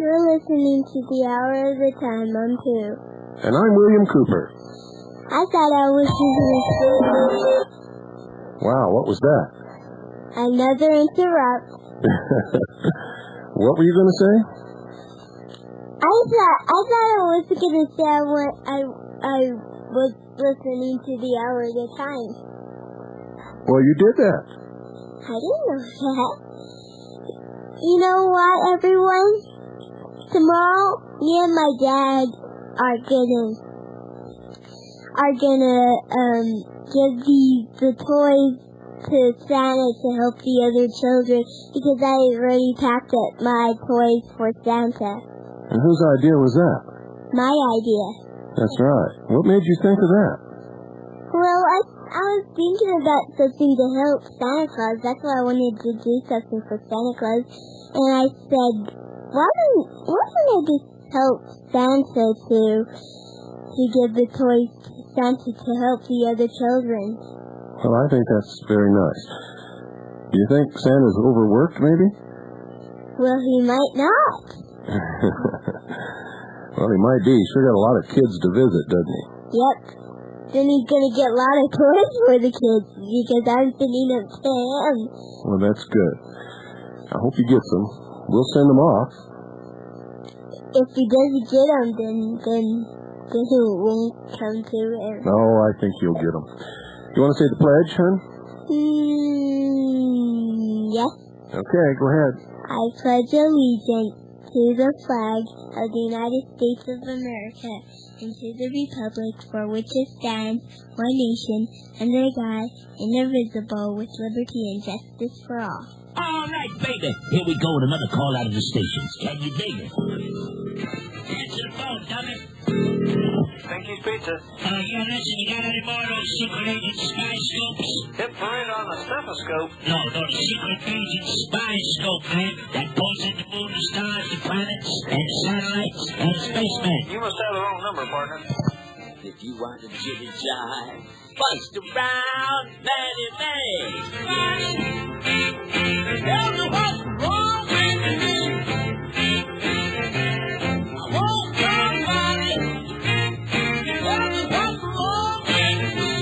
You're listening to The Hour of the Time on 2. And I'm William Cooper. I thought I was using a speaker. Wow, what was that? Another interrupt. What were you going to say? I thought I was going to say I was listening to The Hour of the Time. Well, you did that. I didn't know that. You know what, everyone? Tomorrow, me and my dad are gonna give the toys to Santa to help the other children because I already packed up my toys for Santa. And whose idea was that? My idea. That's right. What made you think of that? Well, I was thinking about something to help Santa Claus. That's why I wanted to do something for Santa Claus. And I said, why don't I just help Santa to give the toys to Santa to help the other children? Well, I think that's very nice. Do you think Santa's overworked, maybe? Well, he might not. Well, he might be. He sure got a lot of kids to visit, doesn't he? Yep. Then he's going to get a lot of toys for the kids because I'm sending them to him. Well, that's good. I hope he gets them. We'll send them off. If he doesn't get them, then he won't come to him. No, I think he'll get them. You want to say the pledge, hon? Yes. Okay, go ahead. I pledge allegiance to the flag of the United States of America and to the republic for which it stands, one nation, under God, indivisible, with liberty and justice for all. All right, baby. Here we go with another call out of the stations. Can you dig it? Answer the phone, dummy. Pinky's Pizza. Yeah, listen, you got any more of those secret agent spy scopes? Hit parade on the stethoscope. No, the secret agent spy scope, man. That points at the moon, the stars, the planets, and the satellites, and the spacemen. You must have the wrong number, partner. If you want a jibby jive, bust around, Betty May. Tell me what's wrong with me. I want somebody. Tell me what's wrong with me.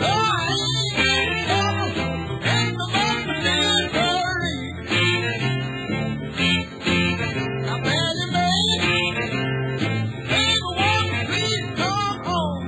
Oh, I ain't trouble in the military. Now, Betty May, baby, won't you please come home?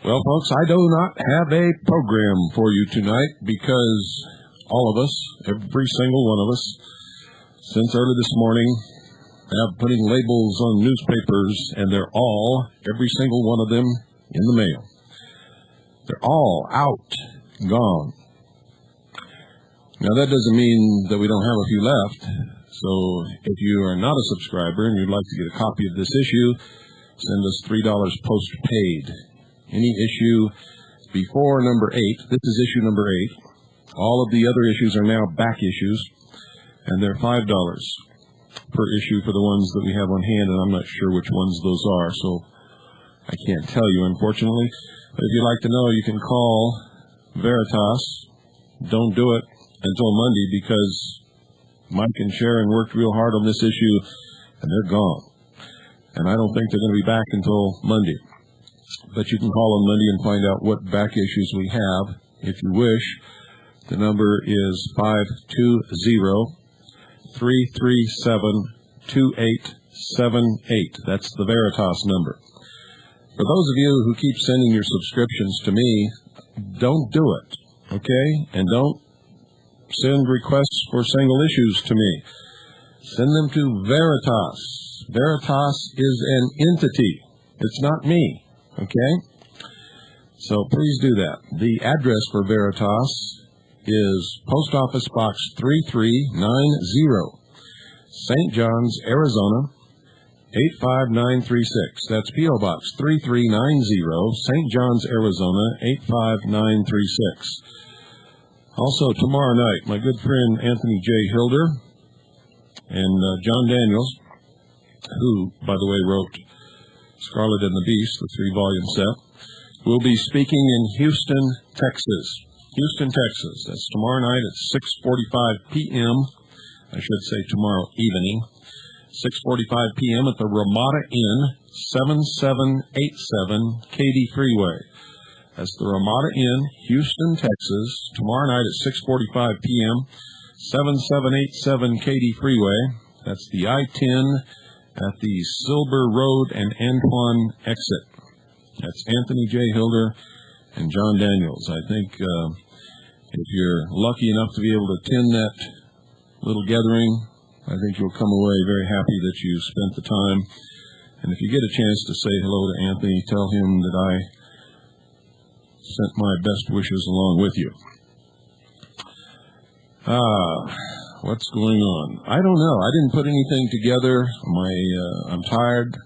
Well, folks, I do not have a program for you tonight because all of us, every single one of us, since early this morning, have putting labels on newspapers, and they're all, every single one of them, in the mail. They're all out, gone. Now, that doesn't mean that we don't have a few left. So if you are not a subscriber and you'd like to get a copy of this issue, send us $3 postpaid. Any issue before number 8. This is issue number 8. All of the other issues are now back issues, and they're $5 per issue for the ones that we have on hand, and I'm not sure which ones those are, so I can't tell you, unfortunately. But if you'd like to know, you can call Veritas. Don't do it until Monday because Mike and Sharon worked real hard on this issue, and they're gone. And I don't think they're going to be back until Monday. But you can call on Monday and find out what back issues we have, if you wish. The number is 520-337-2878. That's the Veritas number. For those of you who keep sending your subscriptions to me, don't do it, okay? And don't send requests for single issues to me. Send them to Veritas. Veritas is an entity. It's not me, okay? So please do that. The address for Veritas is Post Office Box 3390, St. John's, Arizona, 85936. That's P.O. Box 3390, St. John's, Arizona, 85936. Also, tomorrow night, my good friend Anthony J. Hilder and John Daniels, who, by the way, wrote Scarlet and the Beast, the 3-volume set, will be speaking in Houston, Texas. Houston, Texas. That's tomorrow night at 6:45 p.m. I should say tomorrow evening. 6:45 p.m. at the Ramada Inn, 7787 Katy Freeway. That's the Ramada Inn, Houston, Texas. Tomorrow night at 6:45 p.m., 7787 Katy Freeway. That's the I-10 at the Silver Road and Antoine exit. That's Anthony J. Hilder and John Daniels. I think if you're lucky enough to be able to attend that little gathering, I think you'll come away very happy that you spent the time. And if you get a chance to say hello to Anthony, tell him that I sent my best wishes along with you. What's going on? I don't know. I didn't put anything together. I'm tired.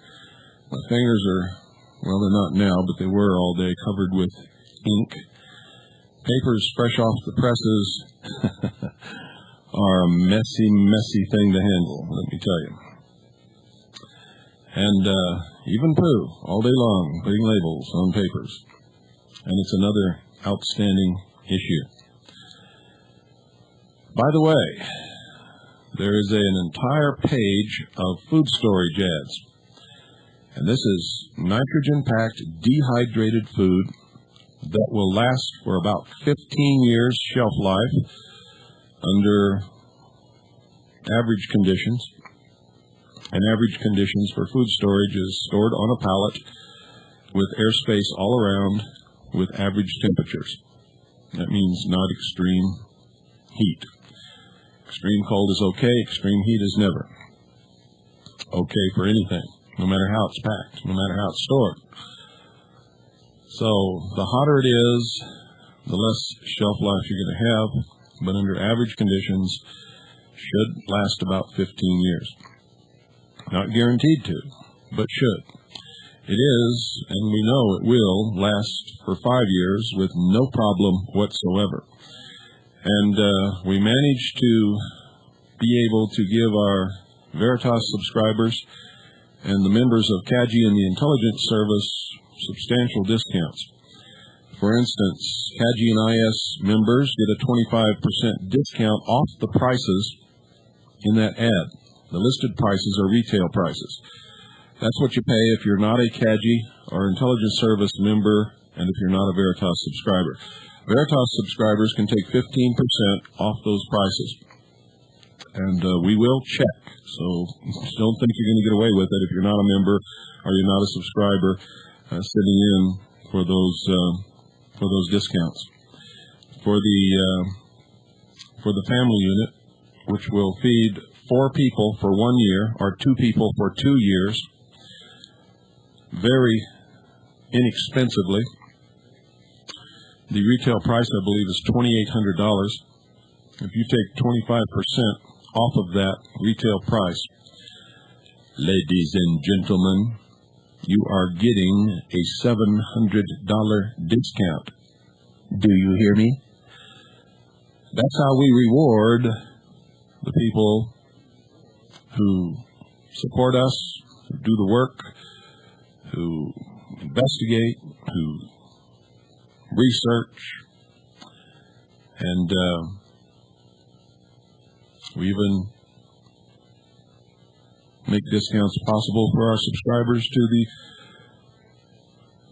My fingers are, well, they're not now, but they were all day, covered with ink. Papers fresh off the presses are a messy, messy thing to handle, let me tell you. And even poo, all day long, putting labels on papers. And it's another outstanding issue. By the way, there is an entire page of food storage ads. And this is nitrogen-packed, dehydrated food that will last for about 15 years shelf life under average conditions. And average conditions for food storage is stored on a pallet with airspace all around with average temperatures. That means not extreme heat. Extreme cold is okay, extreme heat is never okay for anything, no matter how it's packed, no matter how it's stored. So the hotter it is, the less shelf life you're going to have, but under average conditions should last about 15 years. Not guaranteed to, but should. It is, and we know it will, last for 5 years with no problem whatsoever. And we managed to be able to give our Veritas subscribers and the members of CAGI and the Intelligence Service substantial discounts. For instance, CAGI and IS members get a 25% discount off the prices in that ad. The listed prices are retail prices. That's what you pay if you're not a CAGI or Intelligence Service member and if you're not a Veritas subscriber. Veritas subscribers can take 15% off those prices. And we will check. So don't think you're going to get away with it if you're not a member or you're not a subscriber sitting in for those discounts. For the family unit, which will feed 4 people for 1 year or 2 people for 2 years, very inexpensively. The retail price, I believe, is $2,800. If you take 25% off of that retail price, ladies and gentlemen, you are getting a $700 discount. Do you hear me? That's how we reward the people who support us, who do the work, who investigate, who research, and we even make discounts possible for our subscribers to the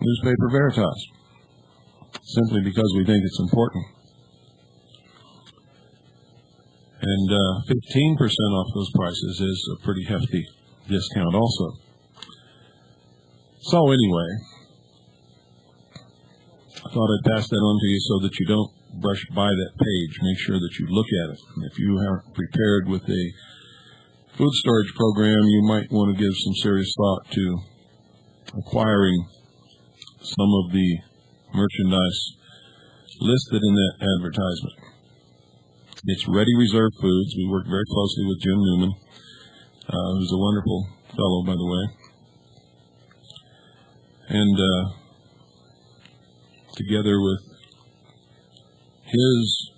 newspaper Veritas, simply because we think it's important. And 15% off those prices is a pretty hefty discount also. So anyway, I thought I'd pass that on to you so that you don't brush by that page. Make sure that you look at it. And if you aren't prepared with a food storage program, you might want to give some serious thought to acquiring some of the merchandise listed in that advertisement. It's Ready Reserve Foods. We work very closely with Jim Newman, who's a wonderful fellow, by the way. And together with his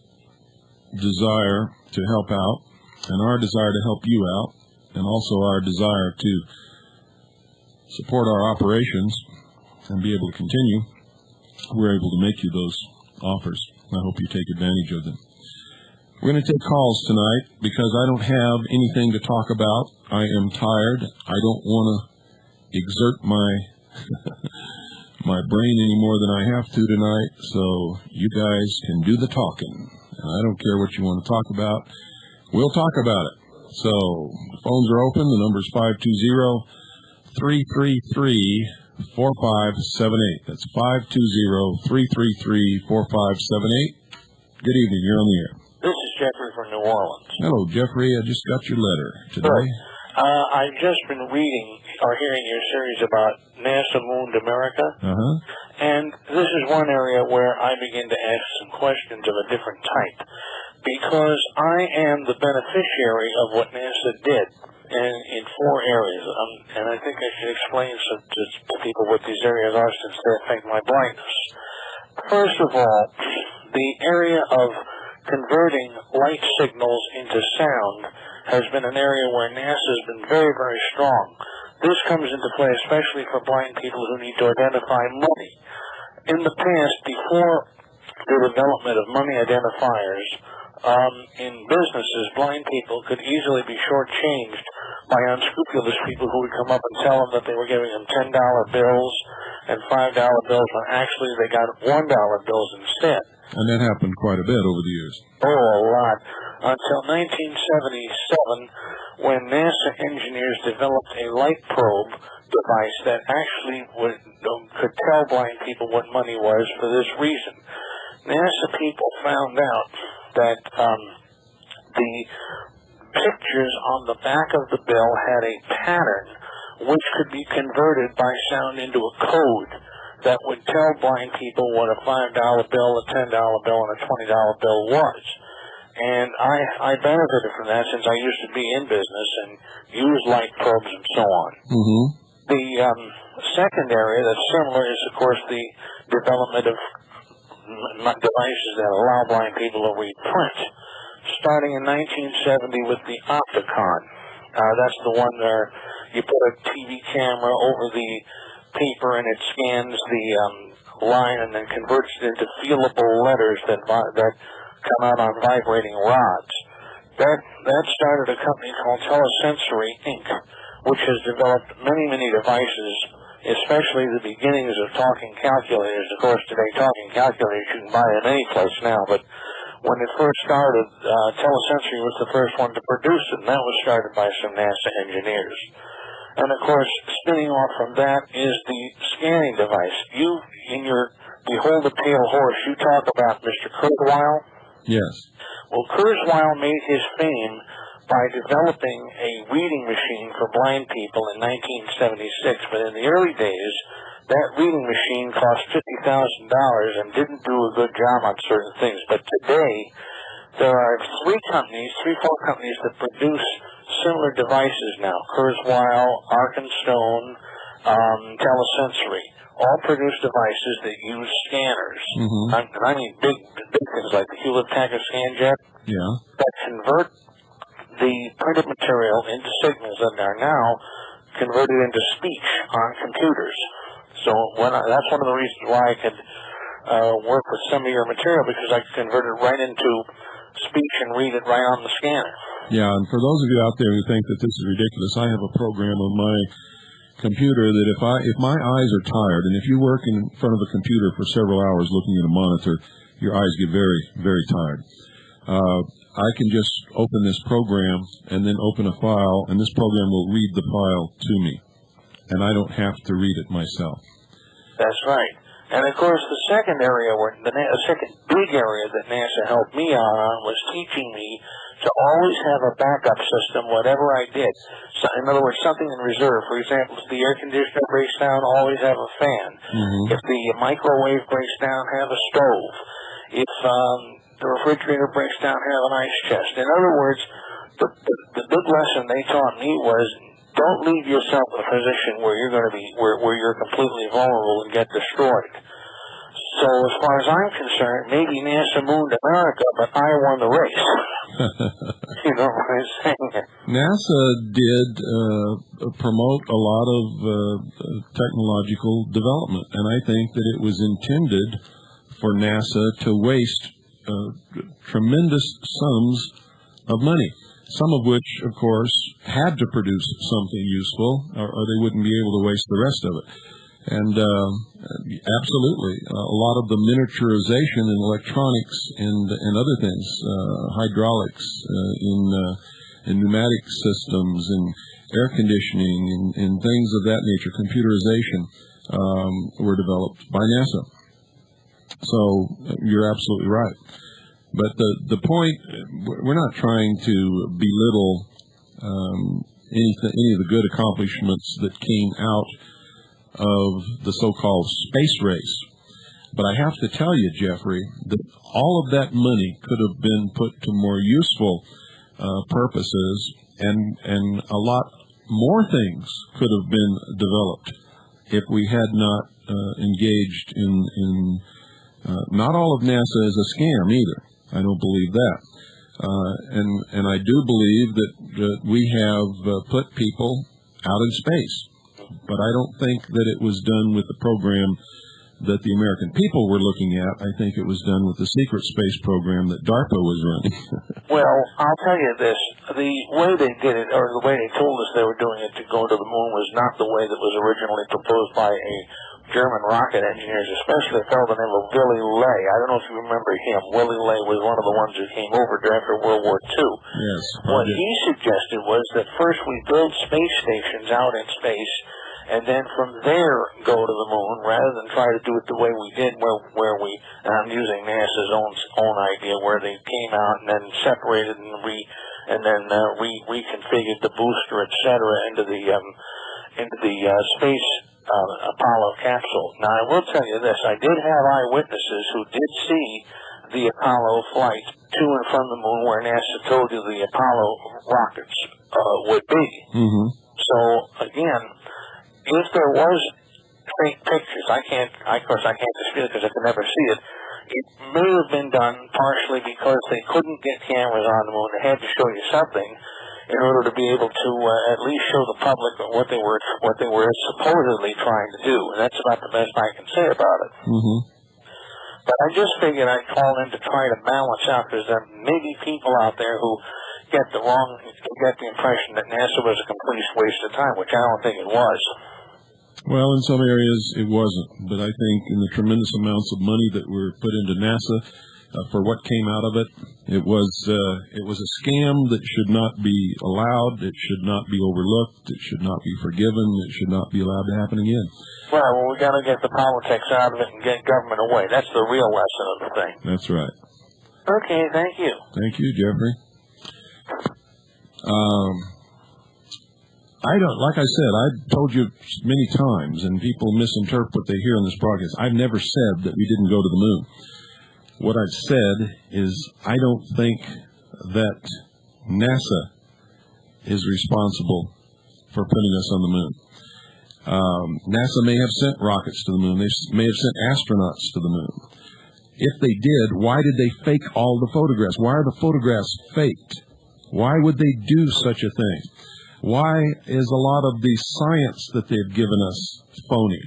desire to help out, and our desire to help you out, and also our desire to support our operations and be able to continue, we're able to make you those offers. I hope you take advantage of them. We're going to take calls tonight because I don't have anything to talk about. I am tired. I don't want to exert my my brain any more than I have to tonight, so you guys can do the talking. And I don't care what you want to talk about. We'll talk about it. So the phones are open. The number is 520-333-4578. That's 520-333-4578. Good evening. You're on the air. This is Jeffrey from New Orleans. Hello, Jeffrey. I just got your letter today. I've just been reading or hearing your series about NASA Mooned America. Uh-huh. And this is one area where I begin to ask some questions of a different type. Because I am the beneficiary of what NASA did in 4 areas. And I think I should explain to people what these areas are since they affect my blindness. First of all, the area of converting light signals into sound has been an area where NASA has been very, very strong. This comes into play especially for blind people who need to identify money. In the past, before the development of money identifiers, in businesses, blind people could easily be shortchanged by unscrupulous people who would come up and tell them that they were giving them $10 bills and $5 bills when actually they got $1 bills instead. And that happened quite a bit over the years. Oh, a lot. Until 1977, when NASA engineers developed a light probe device that actually could tell blind people what money was for this reason. NASA people found out that the pictures on the back of the bill had a pattern which could be converted by sound into a code that would tell blind people what a $5 bill, a $10 bill, and a $20 bill was. And I benefited from that since I used to be in business and use light probes and so on. Mm-hmm. The second area that's similar is, of course, the development of devices that allow blind people to read print. Starting in 1970 with the Opticon. That's the one where you put a TV camera over the paper and it scans the line and then converts it into feelable letters that come out on vibrating rods. That started a company called Telesensory Inc., which has developed many devices, especially the beginnings of talking calculators. Of course, today talking calculators you can buy in any place now, but when it first started, Telesensory was the first one to produce it, and that was started by some NASA engineers. And of course, spinning off from that is the scanning device. You, in your Behold the Pale Horse, you talk about Mr. Kurzweil. Yes. Well, Kurzweil made his fame by developing a reading machine for blind people in 1976, but in the early days, that reading machine cost $50,000 and didn't do a good job on certain things. But today, there are 4 companies that produce similar devices now. Kurzweil, Arkenstone, Telesensory. all produce devices that use scanners. Mm-hmm. I mean big things like the Hewlett-Packard ScanJet that convert the printed material into signals that are now converted into speech on computers. So that's one of the reasons why I could work with some of your material, because I could convert it right into speech and read it right on the scanner. Yeah, and for those of you out there who think that this is ridiculous, I have a program on my computer that if my eyes are tired, and if you work in front of a computer for several hours looking at a monitor, your eyes get very, very tired. I can just open this program and then open a file, and this program will read the file to me, and I don't have to read it myself. That's right. And of course, the second big area that NASA helped me out on was teaching me to always have a backup system, whatever I did. So, in other words, something in reserve. For example, if the air conditioner breaks down, always have a fan. Mm-hmm. If the microwave breaks down, have a stove. If the refrigerator breaks down, have an ice chest. In other words, the big lesson they taught me was, don't leave yourself in a position where you're going to be where you're completely vulnerable and get destroyed. So as far as I'm concerned, maybe NASA mooned America, but I won the race. You know what I'm saying? NASA did promote a lot of technological development, and I think that it was intended for NASA to waste tremendous sums of money, some of which, of course, had to produce something useful, or they wouldn't be able to waste the rest of it. And absolutely, a lot of the miniaturization in electronics and other things, hydraulics, in pneumatic systems, and air conditioning, and things of that nature, computerization, were developed by NASA. So you're absolutely right. But the point, we're not trying to belittle any of the good accomplishments that came out of the so-called space race. But I have to tell you, Jeffrey, that all of that money could have been put to more useful purposes, and a lot more things could have been developed if we had not engaged in not all of NASA is a scam either. I don't believe that. And I do believe that we have put people out in space. But I don't think that it was done with the program that the American people were looking at. I think it was done with the secret space program that DARPA was running. Well, I'll tell you this. The way they did it, or the way they told us they were doing it to go to the moon, was not the way that was originally proposed by a German rocket engineers, especially a fellow by the name of Willy Ley. I don't know if you remember him. Willy Ley was one of the ones who came over after World War II. Yes. What he suggested was that first we build space stations out in space, and then from there go to the moon, rather than try to do it the way we did, where we, and I'm using NASA's own idea, where they came out and then separated and reconfigured the booster, etc., into the space Apollo capsule. Now, I will tell you this: I did have eyewitnesses who did see the Apollo flight to and from the moon, where NASA told you the Apollo rockets would be. Mm-hmm. So again, if there was fake pictures, of course I can't dispute it because I could never see it. It may have been done partially because they couldn't get cameras on the moon. They had to show you something in order to be able to at least show the public what they were supposedly trying to do. And that's about the best I can say about it. Mm-hmm. But I just figured I'd call in to try to balance out, because there may be people out there who get the impression that NASA was a complete waste of time, which I don't think it was. Well, in some areas it wasn't, but I think in the tremendous amounts of money that were put into NASA for what came out of it, it was a scam that should not be allowed. It should not be overlooked. It should not be forgiven. It should not be allowed to happen again. Well, we got to get the politics out of it and get government away. That's the real lesson of the thing. That's right. Okay, thank you. Thank you, Jeffrey. I don't, like I said, I've told you many times, and people misinterpret what they hear on this broadcast. I've never said that we didn't go to the moon. What I've said is I don't think that NASA is responsible for putting us on the moon. NASA may have sent rockets to the moon. They may have sent astronauts to the moon. If they did, why did they fake all the photographs? Why are the photographs faked? Why would they do such a thing? Why is a lot of the science that they've given us phony?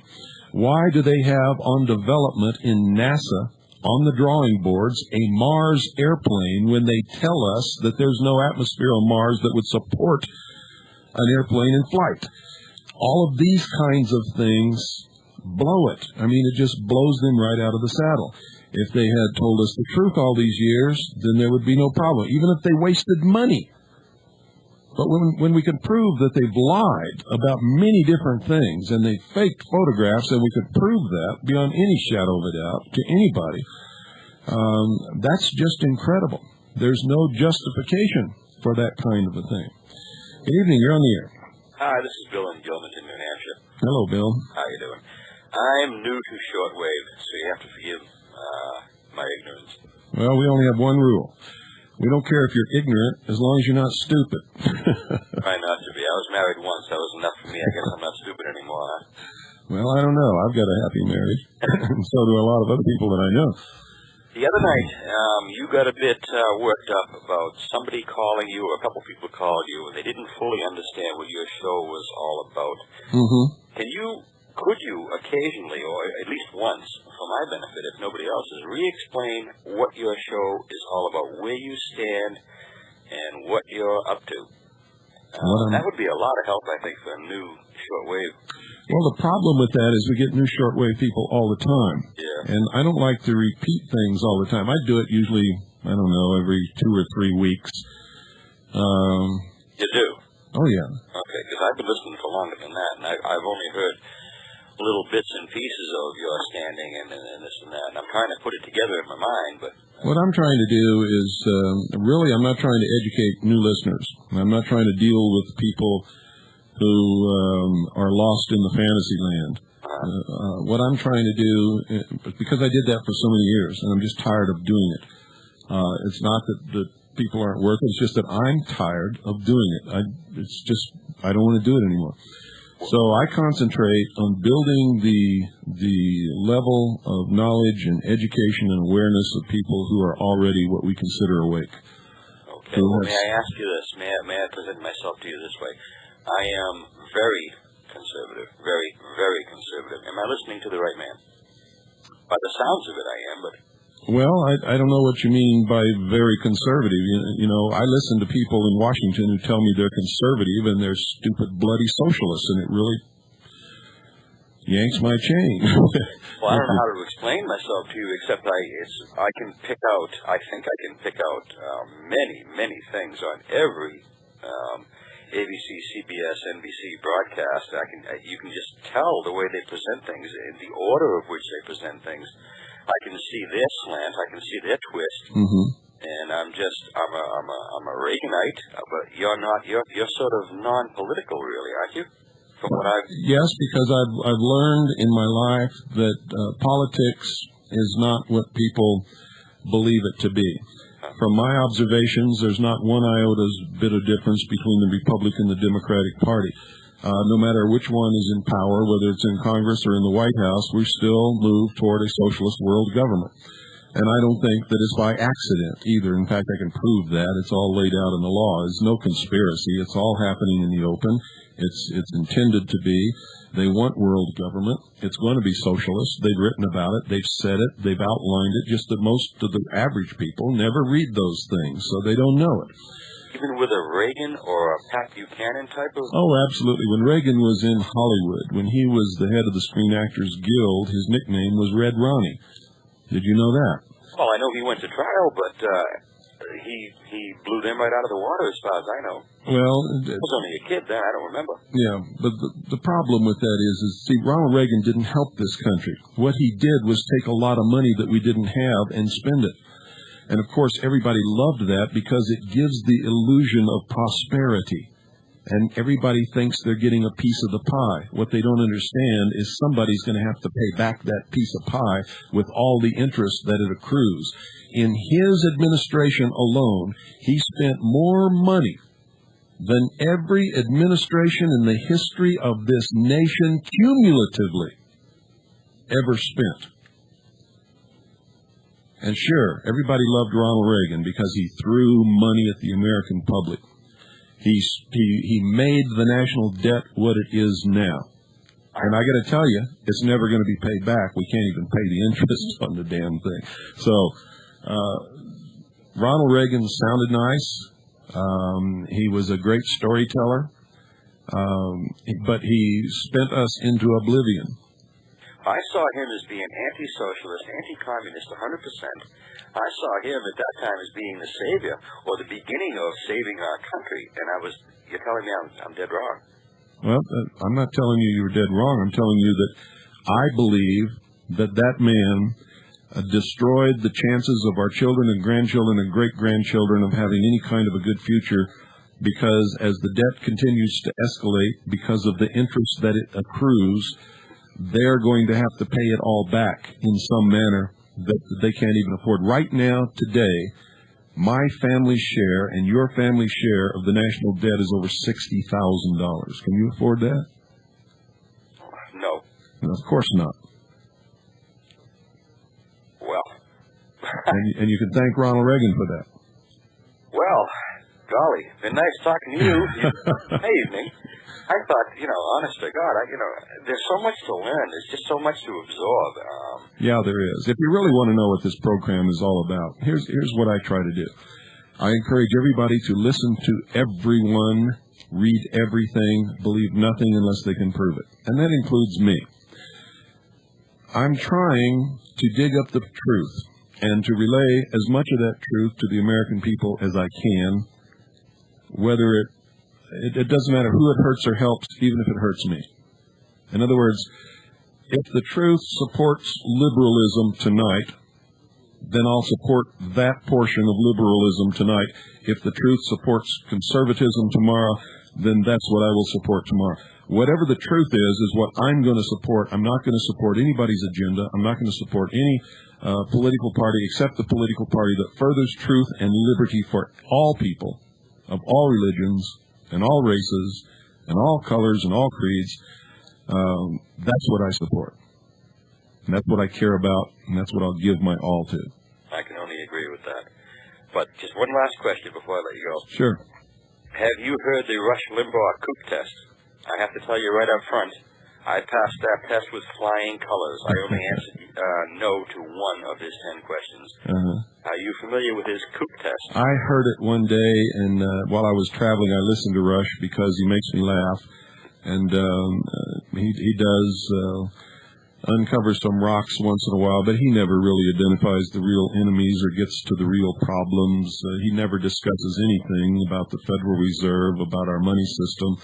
Why do they have on development in NASA, on the drawing boards, a Mars airplane when they tell us that there's no atmosphere on Mars that would support an airplane in flight? All of these kinds of things blow it. I mean, it just blows them right out of the saddle. If they had told us the truth all these years, then there would be no problem, even if they wasted money. But when we can prove that they've lied about many different things and they faked photographs, and we could prove that beyond any shadow of a doubt to anybody, that's just incredible. There's no justification for that kind of a thing. Good evening. You're on the air. Hi, this is Bill in Gilmanton, New Hampshire. Hello, Bill. How you doing? I'm new to shortwave, so you have to forgive my ignorance. Well, we only have one rule. We don't care if you're ignorant as long as you're not stupid. Try not to be. I was married once. That was enough for me. I guess I'm not stupid anymore, huh? Well, I don't know. I've got a happy marriage. And so do a lot of other people that I know. The other night, you got a bit worked up about somebody calling you, or a couple people called you, and they didn't fully understand what your show was all about. Mm-hmm. Could you occasionally, or at least once, for my benefit, if nobody else's, re-explain what your show is all about, where you stand, and what you're up to? That would be a lot of help, I think, for a new shortwave. Well, the problem with that is we get new shortwave people all the time. Yeah. And I don't like to repeat things all the time. I do it usually, I don't know, every 2 or 3 weeks. You do? Oh, yeah. Okay, because I've been listening for longer than that, and I've only heard little bits and pieces of your standing and this and that, and I'm trying to put it together in my mind, but... What I'm trying to do is, really, I'm not trying to educate new listeners. I'm not trying to deal with people who are lost in the fantasy land. What I'm trying to do, because I did that for so many years, and I'm just tired of doing it. It's not that people aren't worth it, it's just that I'm tired of doing it. I don't want to do it anymore. So I concentrate on building the level of knowledge and education and awareness of people who are already what we consider awake. Okay, well, may I ask you this? May I present myself to you this way? I am very conservative, very, very conservative. Am I listening to the right man? By the sounds of it, I am, but... Well, I don't know what you mean by very conservative. You know, I listen to people in Washington who tell me they're conservative and they're stupid, bloody socialists, and it really yanks my chain. Well, I don't know how to explain myself to you, except I can pick out, I think I can pick out many, many things on every ABC, CBS, NBC broadcast. You can just tell the way they present things, in the order of which they present things. I can see their slant, I can see their twist, and I'm a Reaganite, but you're not. You're sort of non-political, really, aren't you? From what I've... Yes, because I've learned in my life that politics is not what people believe it to be. From my observations, there's not one iota bit of difference between the Republican and the Democratic Party. No matter which one is in power, whether it's in Congress or in the White House, we still move toward a socialist world government. And I don't think that it's by accident either. In fact, I can prove that. It's all laid out in the law. It's no conspiracy. It's all happening in the open. It's intended to be. They want world government. It's going to be socialist. They've written about it. They've said it. They've outlined it. Just that most of the average people never read those things, so they don't know it. Even with a Reagan or a Pat Buchanan type of... Oh, absolutely. When Reagan was in Hollywood, when he was the head of the Screen Actors Guild, his nickname was Red Ronnie. Did you know that? Well, I know he went to trial, but he blew them right out of the water as far as I know. Well... I was only a kid then, I don't remember. Yeah, but the problem with that is, see, Ronald Reagan didn't help this country. What he did was take a lot of money that we didn't have and spend it. And, of course, everybody loved that because it gives the illusion of prosperity. And everybody thinks they're getting a piece of the pie. What they don't understand is somebody's going to have to pay back that piece of pie with all the interest that it accrues. In his administration alone, he spent more money than every administration in the history of this nation cumulatively ever spent. And sure, everybody loved Ronald Reagan because he threw money at the American public. He made the national debt what it is now. And I got to tell you, it's never going to be paid back. We can't even pay the interest on the damn thing. So, Ronald Reagan sounded nice. He was a great storyteller. But he spent us into oblivion. I saw him as being anti-socialist, anti-communist, 100%. I saw him at that time as being the savior, or the beginning of saving our country. And you're telling me I'm dead wrong. Well, I'm not telling you you're dead wrong. I'm telling you that I believe that man destroyed the chances of our children and grandchildren and great-grandchildren of having any kind of a good future, because as the debt continues to escalate because of the interest that it accrues, they're going to have to pay it all back in some manner that they can't even afford. Right now, today, my family share and your family share of the national debt is over $60,000. Can you afford that? No. No, of course not. Well. and you can thank Ronald Reagan for that. Well, golly, been nice talking to you. Hey, evening. I thought, honest to God, there's so much to learn. There's just so much to absorb. Yeah, there is. If you really want to know what this program is all about, here's what I try to do. I encourage everybody to listen to everyone, read everything, believe nothing unless they can prove it. And that includes me. I'm trying to dig up the truth and to relay as much of that truth to the American people as I can, whether it doesn't matter who it hurts or helps, even if it hurts me. In other words, if the truth supports liberalism tonight, then I'll support that portion of liberalism tonight. If the truth supports conservatism tomorrow, then that's what I will support tomorrow. Whatever the truth is what I'm going to support. I'm not going to support anybody's agenda. I'm not going to support any political party except the political party that furthers truth and liberty for all people of all religions and all races and all colors and all creeds. That's what I support. And that's what I care about, and that's what I'll give my all to. I can only agree with that. But just one last question before I let you go. Sure. Have you heard the Rush Limbaugh kook test? I have to tell you right up front, I passed that test with flying colors. I only answered no to one of his 10 questions. Are you familiar with his kook test? I heard it one day, and while I was traveling, I listened to Rush because he makes me laugh. And he does uncover some rocks once in a while, but he never really identifies the real enemies or gets to the real problems. He never discusses anything about the Federal Reserve, about our money system,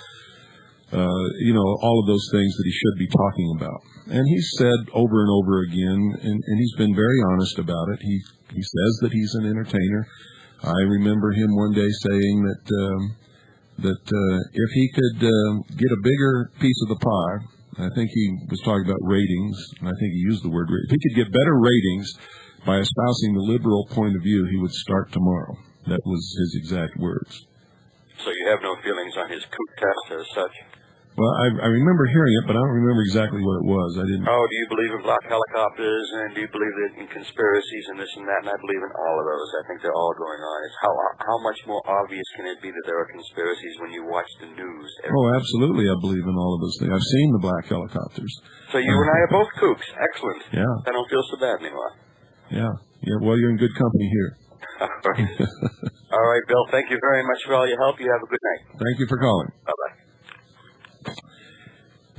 all of those things that he should be talking about. And he's said over and over again, and he's been very honest about it. He says that he's an entertainer. I remember him one day saying that if he could get a bigger piece of the pie, I think he was talking about ratings, and I think he used the word ratings. If he could get better ratings by espousing the liberal point of view, he would start tomorrow. That was his exact words. So you have no feelings on his kook test as such? Well, I remember hearing it, but I don't remember exactly what it was. I didn't. Oh, do you believe in black helicopters, and do you believe in conspiracies and this and that? And I believe in all of those. I think they're all going on. It's how much more obvious can it be that there are conspiracies when you watch the news? Oh, absolutely, I believe in all of those things. I've seen the black helicopters. So you and I are both kooks. Excellent. Yeah. I don't feel so bad anymore. Yeah. Well, you're in good company here. All right, Bill. Thank you very much for all your help. You have a good night. Thank you for calling. Bye-bye.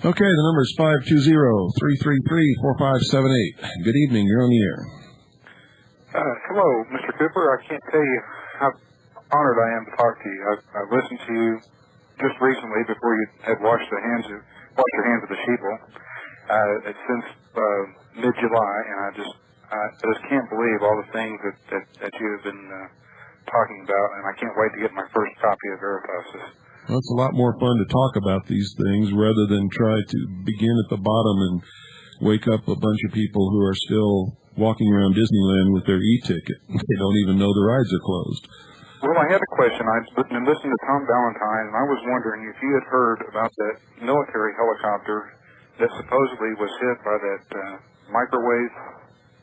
Okay, the number is 520-333-4578. Good evening. You're on the air. Hello, Mr. Cooper. I can't tell you how honored I am to talk to you. I've listened to you just recently before you had washed your hands of the sheeple. Since mid-July, and I just can't believe all the things that you have been talking about, and I can't wait to get my first copy of Veritas. Well, it's a lot more fun to talk about these things rather than try to begin at the bottom and wake up a bunch of people who are still walking around Disneyland with their e-ticket. They don't even know the rides are closed. Well, I had a question. I've been listening to Tom Valentine, and I was wondering if you had heard about that military helicopter that supposedly was hit by that microwave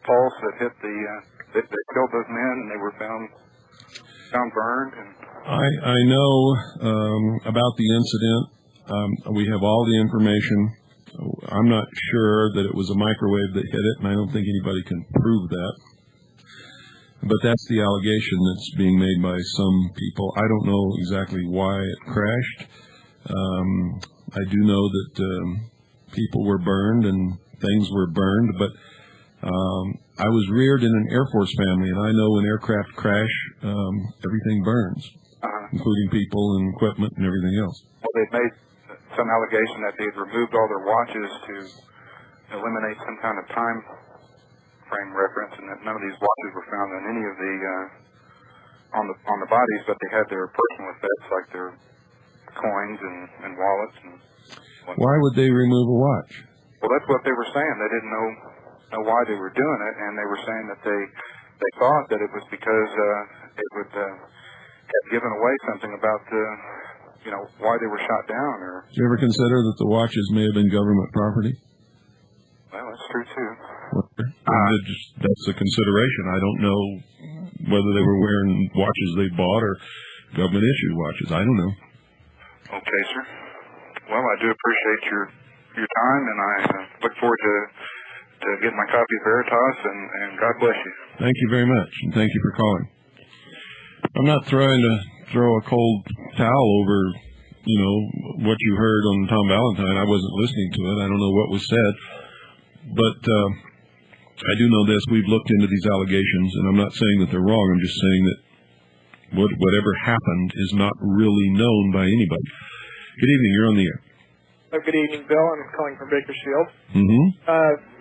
pulse that hit that killed those men, and they were found burned. And I know about the incident. We have all the information. I'm not sure that it was a microwave that hit it, and I don't think anybody can prove that. But that's the allegation that's being made by some people. I don't know exactly why it crashed. I do know that people were burned and things were burned, but I was reared in an Air Force family, and I know when aircraft crash, everything burns, including people and equipment and everything else. Well, they've made some allegation that they had removed all their watches to eliminate some kind of time frame reference, and that none of these watches were found on any of the on the bodies, but they had their personal effects like their coins and wallets and whatnot. Why would they remove a watch? Well, that's what they were saying. They didn't know why they were doing it, and they were saying that they thought that it was because it would have given away something about why they were shot down. Or did you ever consider that the watches may have been government property? Well, that's true too. That's a consideration. I don't know whether they were wearing watches they bought or government issued watches. I don't know. Okay, sir. Well, I do appreciate your time, and I look forward to getting my copy of Veritas, and God bless you. Thank you very much, and thank you for calling. I'm not trying to throw a cold towel over, what you heard on Tom Valentine. I wasn't listening to it. I don't know what was said. But I do know this. We've looked into these allegations, and I'm not saying that they're wrong. I'm just saying that whatever happened is not really known by anybody. Good evening. You're on the air. Good evening, Bill. I'm calling from Bakersfield. Mm-hmm.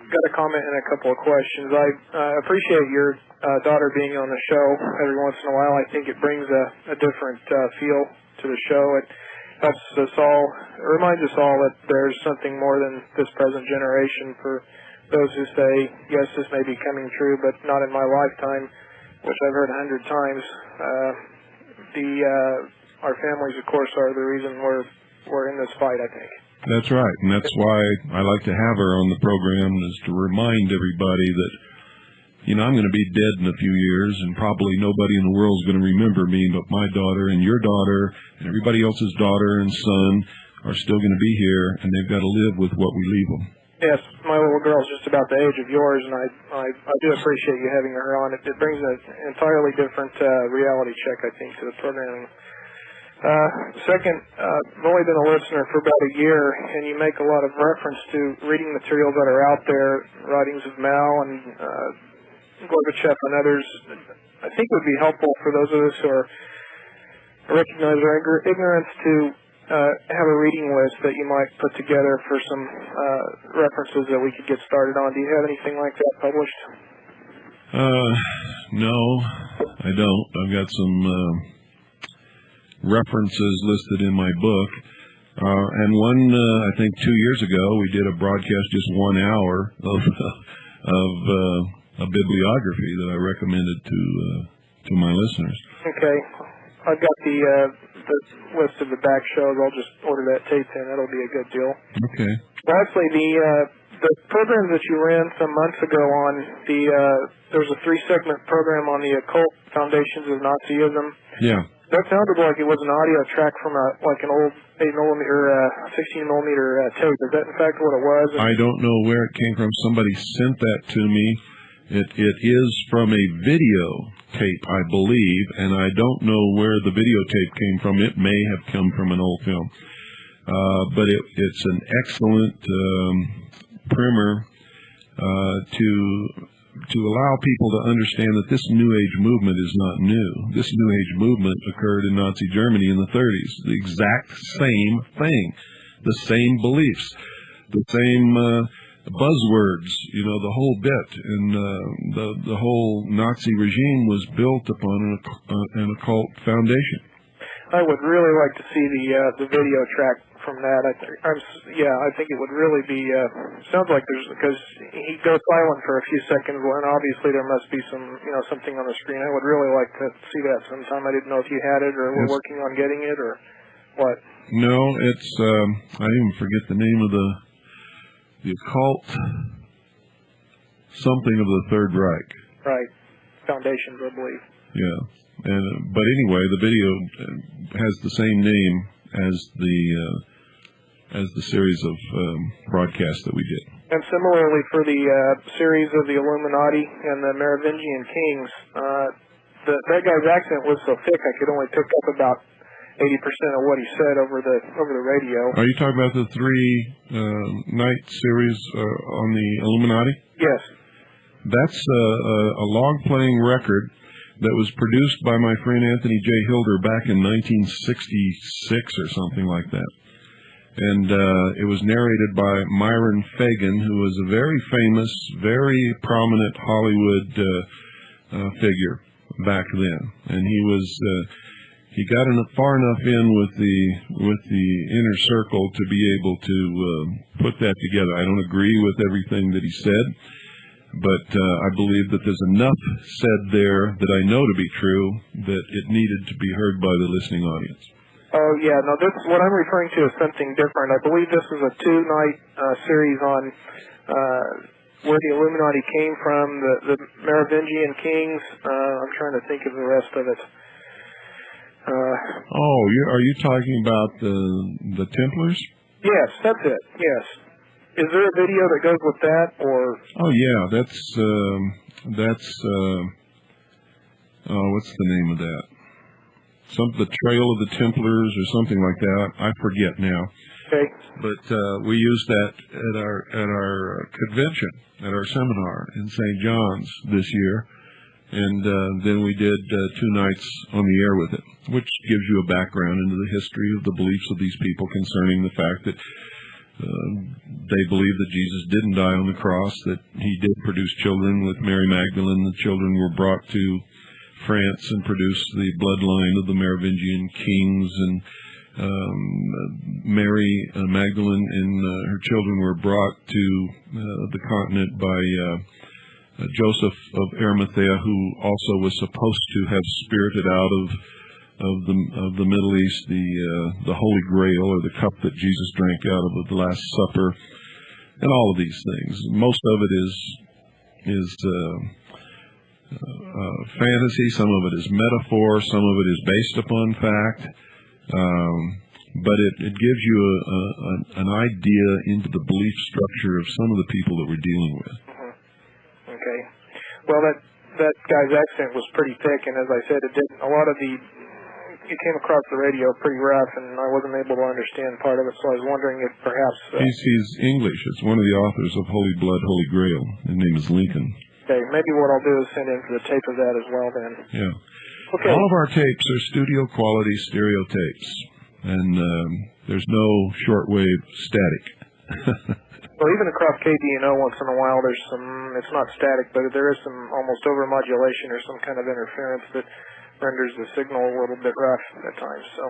Got a comment and a couple of questions. I appreciate your daughter being on the show every once in a while. I think it brings a different feel to the show. It helps us all, it reminds us all that there's something more than this present generation. For those who say, yes, this may be coming true, but not in my lifetime, which I've heard 100 times. Our families, of course, are the reason we're in this fight, I think. That's right, and that's why I like to have her on the program, is to remind everybody that, I'm going to be dead in a few years, and probably nobody in the world is going to remember me, but my daughter and your daughter and everybody else's daughter and son are still going to be here, and they've got to live with what we leave them. Yes, my little girl's just about the age of yours, and I do appreciate you having her on. It brings an entirely different reality check, I think, to the programming. Second, I've only been a listener for about a year, and you make a lot of reference to reading materials that are out there, writings of Mao and Gorbachev and others. I think it would be helpful for those of us who recognize our ignorance to have a reading list that you might put together for some references that we could get started on. Do you have anything like that published? No, I don't. I've got some references listed in my book. And one, I think 2 years ago, we did a broadcast, just 1 hour of a bibliography that I recommended to my listeners. Okay. I've got the list of the back shows. I'll just order that tape in. That'll be a good deal. Okay. Lastly, the programs that you ran some months ago on there was a 3-segment program on the occult foundations of Nazism. Yeah. That sounded like it was an audio track from an old 8mm, 16mm tape. Is that in fact what it was? I don't know where it came from. Somebody sent that to me. It is from a videotape, I believe, and I don't know where the videotape came from. It may have come from an old film. But it's an excellent primer to allow people to understand that this New Age movement is not new. This New Age movement occurred in Nazi Germany in the 30s. The exact same thing. The same beliefs. The same buzzwords, the whole bit. And the whole Nazi regime was built upon an occult foundation. I would really like to see the video track from that. I think it would really be. Sounds like because he goes silent for a few seconds, and obviously there must be something on the screen. I would really like to see that sometime. I didn't know if you had it or were working on getting it or what. No, it's I even forget the name of the occult something of the Third Reich. Right, Foundations, I believe. Yeah. But anyway, the video has the same name as the series of broadcasts that we did. And similarly for the series of the Illuminati and the Merovingian Kings, that guy's accent was so thick I could only pick up about 80% of what he said over the radio. Are you talking about the 3-night series on the Illuminati? Yes. That's a long-playing record that was produced by my friend Anthony J. Hilder back in 1966 or something like that. And it was narrated by Myron Fagan, who was a very famous, very prominent Hollywood figure back then. And he got far enough in with the inner circle to be able to put that together. I don't agree with everything that he said, but I believe that there's enough said there that I know to be true that it needed to be heard by the listening audience. Oh, yeah. No, this what I'm referring to is something different. I believe this is a 2-night series on where the Illuminati came from, the Merovingian Kings. I'm trying to think of the rest of it. Are you talking about the Templars? Yes, that's it. Yes. Is there a video that goes with that, or? Oh yeah, that's what's the name of that? The Trail of the Templars or something like that. I forget now. Okay. But we used that at our convention, at our seminar in St. John's this year, and then we did 2 nights on the air with it, which gives you a background into the history of the beliefs of these people concerning the fact that they believe that Jesus didn't die on the cross, that he did produce children with Mary Magdalene. The children were brought to France and produced the bloodline of the Merovingian kings, and Mary Magdalene and her children were brought to the continent by Joseph of Arimathea, who also was supposed to have spirited out of the Middle East the Holy Grail, or the cup that Jesus drank out of at the Last Supper, and all of these things. Most of it is fantasy. Some of it is metaphor. Some of it is based upon fact. But it gives you an idea into the belief structure of some of the people that we're dealing with. Mm-hmm. Okay. Well, that guy's accent was pretty thick, and as I said, it came across the radio pretty rough, and I wasn't able to understand part of it, so I was wondering if perhaps... He's English. It's one of the authors of Holy Blood, Holy Grail. His name is Lincoln. Okay, maybe what I'll do is send in for the tape of that as well then. Yeah. Okay. All of our tapes are studio quality stereo tapes, and there's no shortwave static. Well, even across KDNO once in a while there's some, it's not static, but there is some almost overmodulation or some kind of interference that renders the signal a little bit rough at times. So,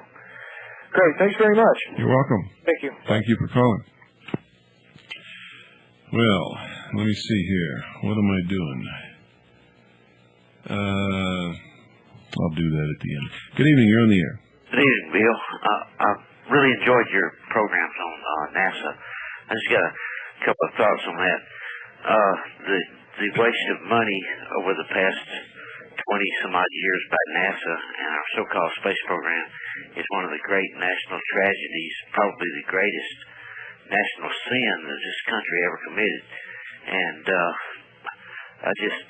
great. Thanks very much. You're welcome. Thank you. Thank you for calling. Well, let me see here. What am I doing? I'll do that at the end. Good evening. You're on the air. Good evening, Bill. I really enjoyed your programs on NASA. I just got a couple of thoughts on that. The waste of money over the past 20-some-odd years by NASA and our so-called space program is one of the great national tragedies, probably the greatest national sin that this country ever committed. And I just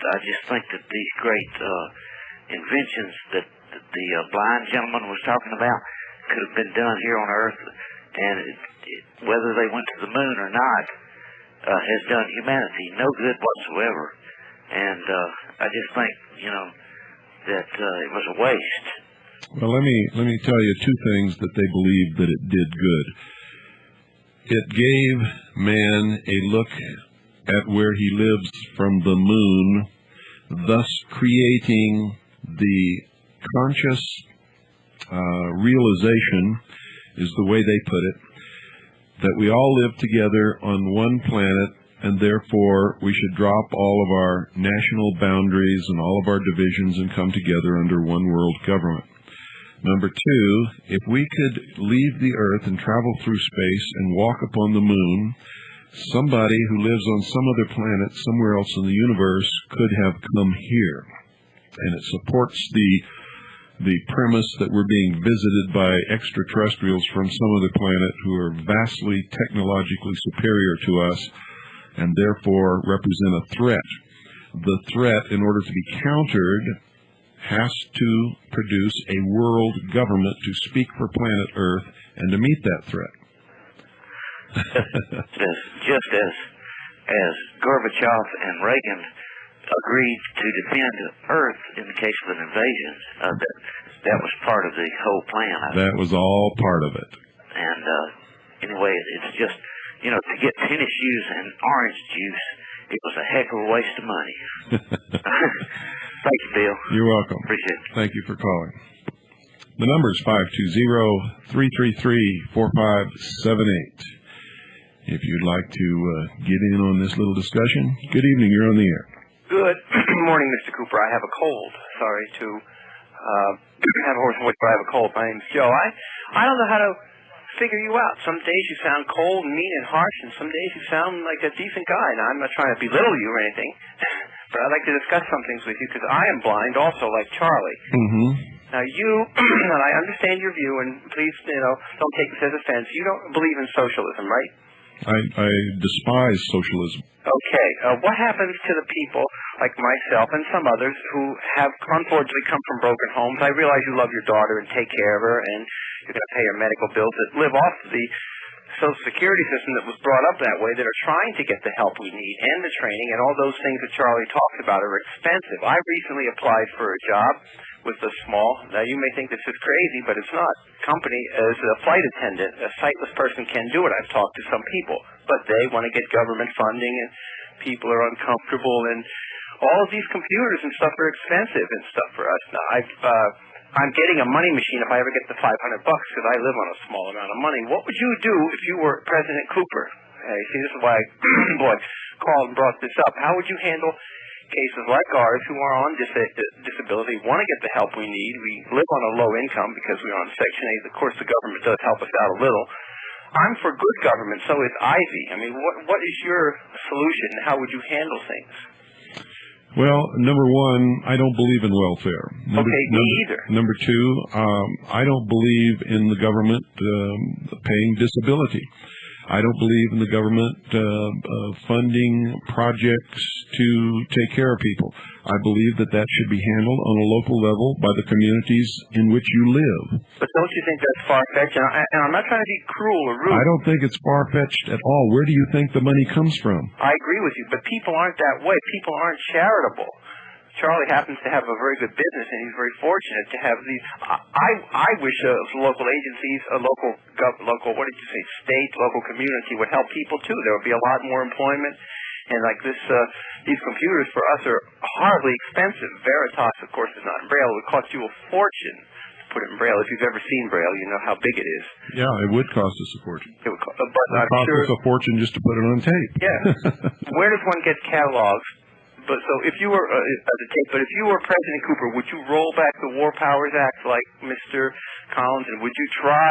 think that these great inventions that the blind gentleman was talking about could have been done here on Earth, and whether they went to the moon or not has done humanity no good whatsoever. And I just think, that it was a waste. Well, let me tell you 2 things that they believe that it did good. It gave man a look at where he lives from the moon, thus creating the conscious realization, is the way they put it, that we all live together on one planet, and therefore we should drop all of our national boundaries and all of our divisions and come together under one world government. Number two, if we could leave the Earth and travel through space and walk upon the moon, somebody who lives on some other planet somewhere else in the universe could have come here. And it supports the premise that we're being visited by extraterrestrials from some other planet who are vastly technologically superior to us and therefore represent a threat. The threat, in order to be countered, has to produce a world government to speak for planet Earth and to meet that threat. Just as Gorbachev and Reagan agreed to defend Earth in the case of an invasion, that was part of the whole plan. That was all part of it. And anyway, it's just, to get tennis shoes and orange juice, it was a heck of a waste of money. Thank you, Bill. You're welcome. Appreciate it. Thank you for calling. The number is 520-333-4578. If you'd like to get in on this little discussion, good evening. You're on the air. Good morning, Mr. Cooper. I have a cold. Sorry to have a hoarse voice, but I have a cold. My name's Joe. I don't know how to figure you out. Some days you sound cold and mean and harsh, and some days you sound like a decent guy. Now, I'm not trying to belittle you or anything, but I'd like to discuss some things with you because I am blind also, like Charlie. Mm-hmm. Now, you, and I understand your view, and please, don't take this as offense. You don't believe in socialism, right? I despise socialism. Okay. What happens to the people like myself and some others who have unfortunately come from broken homes? I realize you love your daughter and take care of her, and you're going to pay her medical bills that live off the Social Security system that was brought up that way, that are trying to get the help we need and the training, and all those things that Charlie talked about are expensive. I recently applied for a job with a small, now you may think this is crazy, but it's not, company as a flight attendant. A sightless person can do it. I've talked to some people, but they want to get government funding, and people are uncomfortable, and all of these computers and stuff are expensive and stuff for us. Now, I'm getting a money machine if I ever get the $500 because I live on a small amount of money. What would you do if you were President Cooper? See, this is why I called and brought this up. How would you handle cases like ours who are on disability, want to get the help we need? We live on a low income because we're on Section 8. Of course, the government does help us out a little. I'm for good government, so is Ivy. I mean, what is your solution? How would you handle things? Well, number one, I don't believe in welfare. Me either. Number two, I don't believe in the government paying disability. I don't believe in the government funding projects to take care of people. I believe that should be handled on a local level by the communities in which you live. But don't you think that's far-fetched? And I'm not trying to be cruel or rude. I don't think it's far-fetched at all. Where do you think the money comes from? I agree with you, but people aren't that way. People aren't charitable. Charlie happens to have a very good business, and he's very fortunate to have these. I wish local agencies, local, what did you say, state, local community would help people too. There would be a lot more employment, and like this, these computers for us are horribly expensive. Veritas, of course, is not in Braille. It would cost you a fortune to put it in Braille. If you've ever seen Braille, you know how big it is. Yeah, it would cost us a fortune. It would cost us a fortune just to put it on tape. Yeah. Where does one get catalogs? But so if you were but if you were President Cooper, would you roll back the War Powers Act like Mr. Collins, and would you try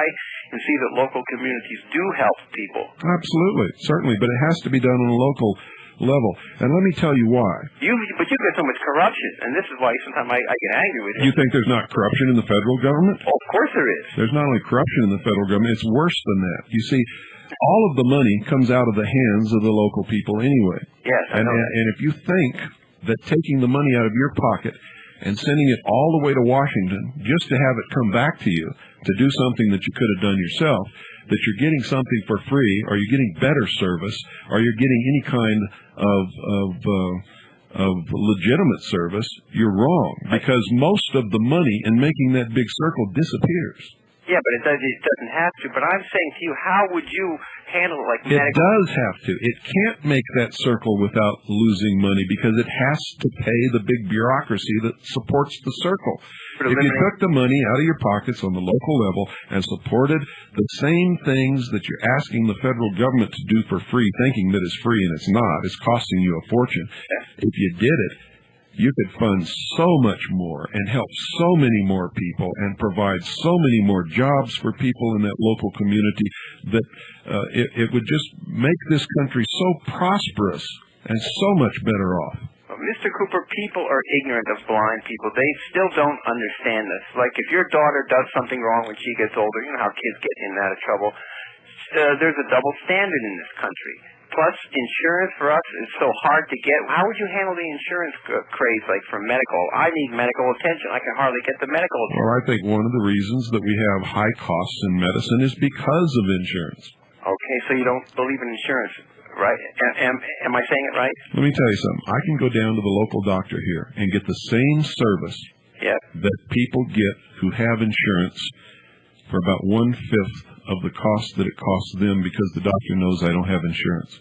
and see that local communities do help people? Absolutely, certainly, but it has to be done on a local level. And let me tell you why. But you've got so much corruption, and this is why sometimes I get angry with you. You think there's not corruption in the federal government? Oh, of course there is. There's not only corruption in the federal government, it's worse than that. You see, all of the money comes out of the hands of the local people anyway. Yes, I know. And if you think that taking the money out of your pocket and sending it all the way to Washington just to have it come back to you to do something that you could have done yourself, that you're getting something for free, or you're getting better service, or you're getting any kind of legitimate service, you're wrong, because most of the money in making that big circle disappears. Yeah, but it doesn't have to. But I'm saying to you, how would you handle it like It medical? does have to. It can't make that circle without losing money because it has to pay the big bureaucracy that supports the circle. If you took the money out of your pockets on the local level and supported the same things that you're asking the federal government to do for free, thinking that it's free and it's not, it's costing you a fortune. If you did it, you could fund so much more and help so many more people and provide so many more jobs for people in that local community that it would just make this country so prosperous and so much better off. Mr. Cooper, people are ignorant of blind people. They still don't understand this. Like if your daughter does something wrong when she gets older, you know how kids get in and out of trouble, there's a double standard in this country. Plus, insurance for us is so hard to get. How would you handle the insurance craze, like for medical? I need medical attention. I can hardly get the medical attention. Well, I think one of the reasons that we have high costs in medicine is because of insurance. Okay, so you don't believe in insurance, right? Am I saying it right? Let me tell you something. I can go down to the local doctor here and get the same service that people get who have insurance for about 1/5 of the cost that it costs them because the doctor knows I don't have insurance.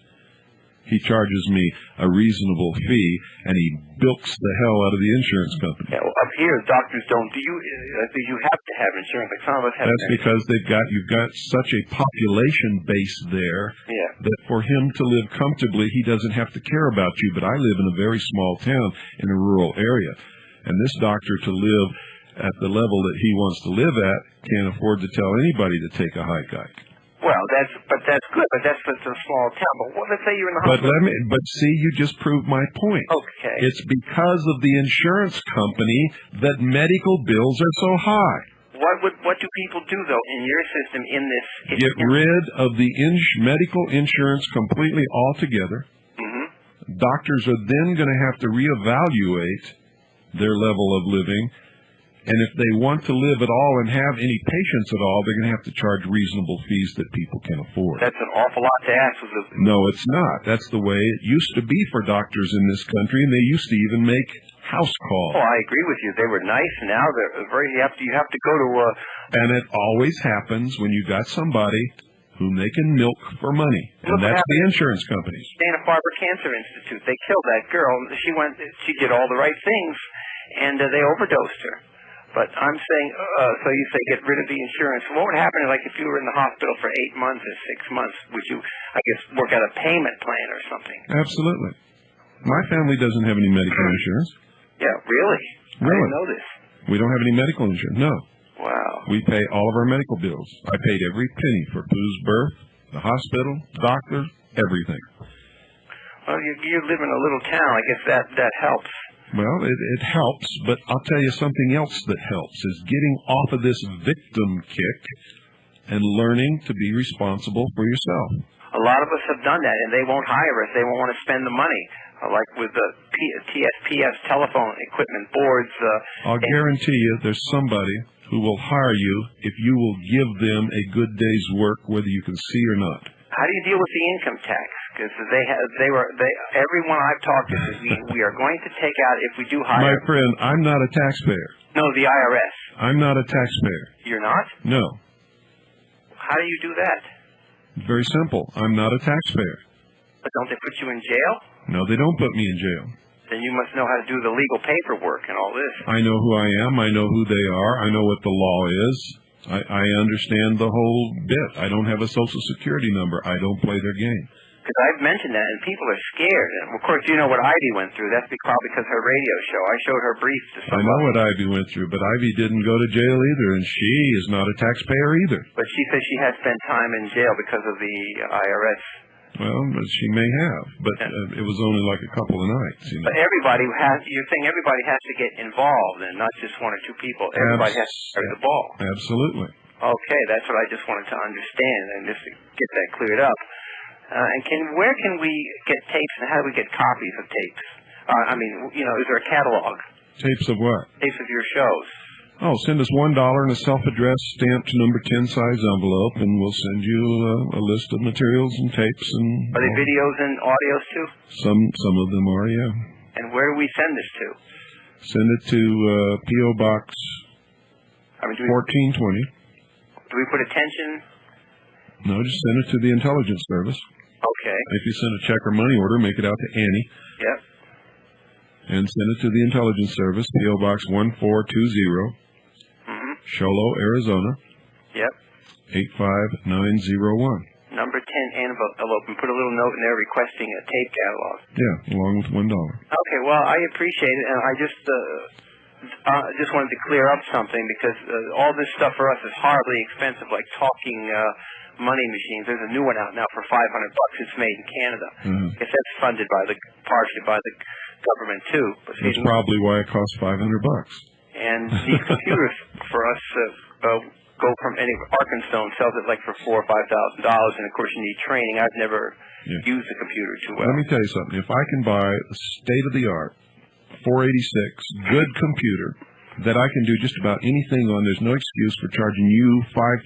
He charges me a reasonable fee, and he bilks the hell out of the insurance company. Yeah, well, up here, doctors don't. Do you have to have insurance? Like some of us have. That's because you've got such a population base there that for him to live comfortably, he doesn't have to care about you. But I live in a very small town in a rural area, and this doctor to live at the level that he wants to live at can't afford to tell anybody to take a hike. Well, that's good, but that's a small town. But let's say you're in the hospital. But see, you just proved my point. Okay. It's because of the insurance company that medical bills are so high. What do people do though in your system in this? Get rid of the medical insurance completely altogether. Mm-hmm. Doctors are then going to have to reevaluate their level of living. And if they want to live at all and have any patients at all, they're going to have to charge reasonable fees that people can afford. That's an awful lot to ask. No, it's not. That's the way it used to be for doctors in this country, and they used to even make house calls. Oh, I agree with you. They were nice. Now they're very. You have to go to. And it always happens when you got somebody whom they can milk for money, and that's the insurance companies. Dana-Farber Cancer Institute. They killed that girl. She did all the right things, and they overdosed her. But I'm saying, so you say get rid of the insurance. What would happen, like, if you were in the hospital for 8 months or 6 months? Would you, I guess, work out a payment plan or something? Absolutely. My family doesn't have any medical insurance. Yeah, really? I didn't know this. We don't have any medical insurance, no. Wow. We pay all of our medical bills. I paid every penny for Pooh's birth, the hospital, doctor, everything. Well, you live in a little town. I guess that helps. Well, it helps, but I'll tell you something else that helps is getting off of this victim kick and learning to be responsible for yourself. A lot of us have done that, and they won't hire us. They won't want to spend the money. Like with the TSPS telephone equipment boards. I'll guarantee you there's somebody who will hire you if you will give them a good day's work, whether you can see or not. How do you deal with the income tax? Because everyone I've talked to says we are going to take out if we do hire. My friend, I'm not a taxpayer. No, the IRS. I'm not a taxpayer. You're not? No. How do you do that? Very simple. I'm not a taxpayer. But don't they put you in jail? No, they don't put me in jail. Then you must know how to do the legal paperwork and all this. I know who I am. I know who they are. I know what the law is. I understand the whole bit. I don't have a Social Security number. I don't play their game. Because I've mentioned that, and people are scared. And of course, you know what Ivy went through. That's probably because her radio show. I showed her briefs to somebody. I know what Ivy went through, but Ivy didn't go to jail either, and she is not a taxpayer either. But she says she has spent time in jail because of the IRS. Well, she may have, but it was only like a couple of nights. You know? But you're saying everybody has to get involved, and not just one or two people. Everybody has to carry the ball. Absolutely. Okay, that's what I just wanted to understand, and just to get that cleared up. And where can we get tapes, and how do we get copies of tapes? Is there a catalog? Tapes of what? Tapes of your shows. Oh, send us $1 in a self-addressed stamped number 10 size envelope, and we'll send you a list of materials and tapes. And are they videos and audios too? Some of them are, yeah. And where do we send this to? Send it to P.O. Box 1420. Do we put attention? No, just send it to the intelligence service. Okay. If you send a check or money order, make it out to Annie. Yep. And send it to the intelligence service, P.O. Box 1420, Sholo, Arizona. Yep. 85901. Number 10 envelope, and put a little note in there requesting a tape catalog. Yeah, along with $1. Okay, well, I appreciate it, and I just wanted to clear up something, because all this stuff for us is horribly expensive, like talking money machines. There's a new one out now for $500. It's made in Canada. Mm-hmm. I guess that's funded partially by the government too. But That's probably why it costs $500. And these computers for us go from Arkenstone sells it like for $4,000 or $5,000, and of course you need training. I've never used the computer too well. Let me tell you something. If I can buy a state-of-the-art 486 good computer that I can do just about anything on, there's no excuse for charging you $5,000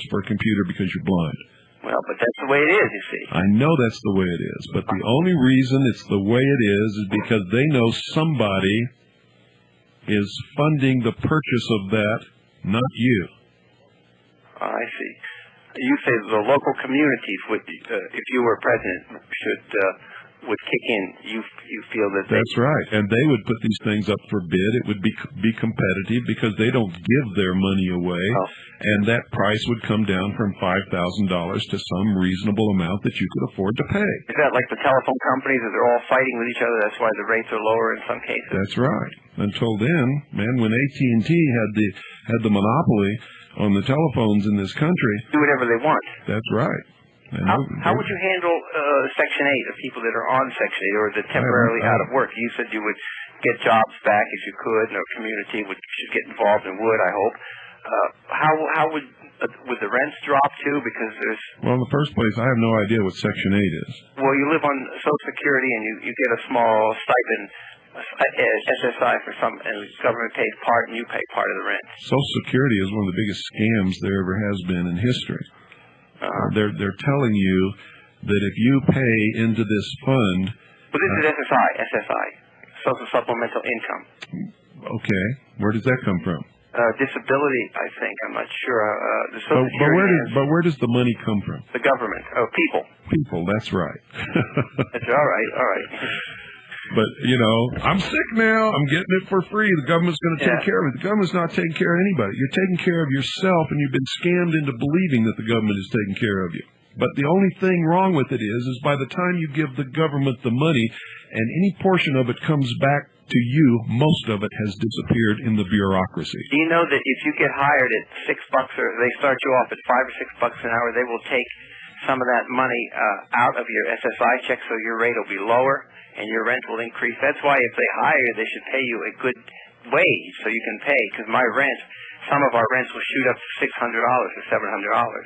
for a computer because you're blind. Well, but that's the way it is, you see. I know that's the way it is, but the only reason it's the way it is because they know somebody is funding the purchase of that, not you. I see. You say the local communities would, if you were president, would kick in. You feel that that's right, and they would put these things up for bid. It would be competitive because they don't give their money away, and that price would come down from $5,000 to some reasonable amount that you could afford to pay. Is that like the telephone companies, that they're all fighting with each other? That's why the rates are lower in some cases. That's right. Until then, man, when AT&T had the monopoly on the telephones in this country, do whatever they want. That's right. How would you handle Section 8 of people that are on Section 8 or that are temporarily out of work? You said you would get jobs back if you could, and our community should get involved and would, I hope. How would the rents drop too? Because there's... Well, in the first place, I have no idea what Section 8 is. Well, you live on Social Security and you get a small stipend, SSI for some, and the government pays part and you pay part of the rent. Social Security is one of the biggest scams there ever has been in history. They're telling you that if you pay into this fund... Well, this is SSI, Social Supplemental Income. Okay. Where does that come from? Disability, I think. I'm not sure. The Social Security but where does the money come from? The government. Oh, people. People, that's right. That's all right. But, I'm sick now. I'm getting it for free. The government's going to take care of it. The government's not taking care of anybody. You're taking care of yourself, and you've been scammed into believing that the government is taking care of you. But the only thing wrong with it is by the time you give the government the money and any portion of it comes back to you, most of it has disappeared in the bureaucracy. Do you know that if you get hired at $6 or they start you off at $5 or $6 an hour, they will take some of that money out of your SSI check so your rate will be lower and your rent will increase? That's why if they hire you, they should pay you a good wage so you can pay, because some of our rents will shoot up to $600 or $700.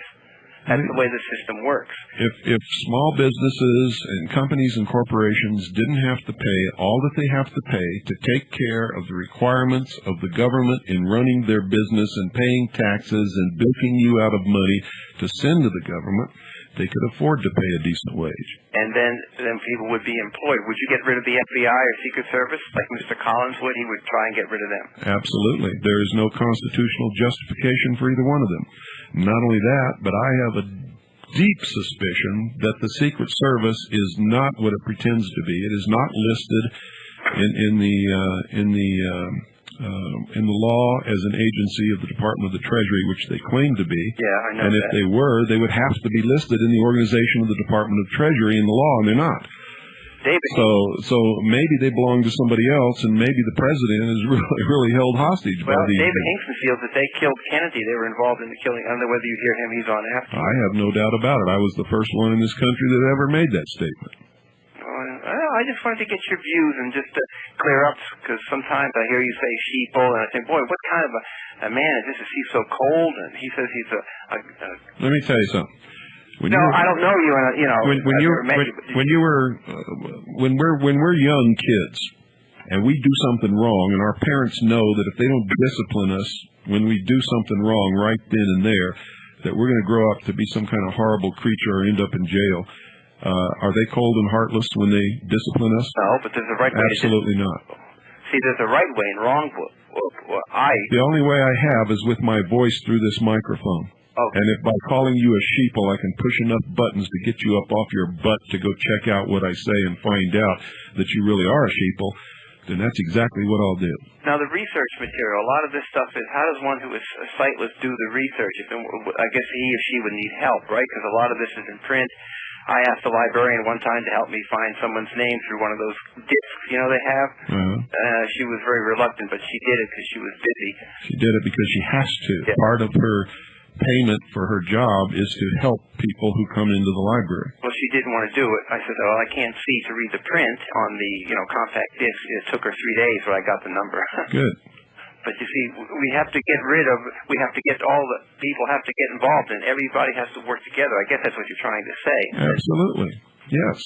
That's the way the system works. If small businesses and companies and corporations didn't have to pay all that they have to pay to take care of the requirements of the government in running their business and paying taxes and bilking you out of money to send to the government, they could afford to pay a decent wage. And then people would be employed. Would you get rid of the FBI or Secret Service like Mr. Collins would? He would try and get rid of them. Absolutely. There is no constitutional justification for either one of them. Not only that, but I have a deep suspicion that the Secret Service is not what it pretends to be. It is not listed in the law as an agency of the Department of the Treasury, which they claim to be. Yeah, I know. And if they were, they would have to be listed in the organization of the Department of Treasury in the law, and they're not. So maybe they belong to somebody else, and maybe the president is really held hostage by these. David Hinkson feels that they killed Kennedy. They were involved in the killing. I don't know whether you hear him. He's on after. I have no doubt about it. I was the first one in this country that ever made that statement. Well, I just wanted to get your views and just to clear up, because sometimes I hear you say sheeple, and I think, boy, what kind of a man is this? Is he so cold? And he says he's Let me tell you something. I don't know you. When we're young kids and we do something wrong, and our parents know that if they don't discipline us when we do something wrong right then and there, that we're going to grow up to be some kind of horrible creature or end up in jail. Are they cold and heartless when they discipline us? No, but there's a right way. Absolutely not. See, there's a right way and wrong The only way I have is with my voice through this microphone. Okay. And if by calling you a sheeple I can push enough buttons to get you up off your butt to go check out what I say and find out that you really are a sheeple, then that's exactly what I'll do. Now, the research material, a lot of this stuff is, how does one who is sightless do the research? I guess he or she would need help, right? Because a lot of this is in print. I asked the librarian one time to help me find someone's name through one of those discs, they have. She was very reluctant, but she did it because she was busy. She did it because she has to. Yeah. Part of her payment for her job is to help people who come into the library. Well, she didn't want to do it. I said, well, I can't see to read the print on the, compact disc. It took her 3 days, but I got the number. Good. But you see, we have to get all the people have to get involved, and everybody has to work together. I guess that's what you're trying to say. Absolutely. Yes.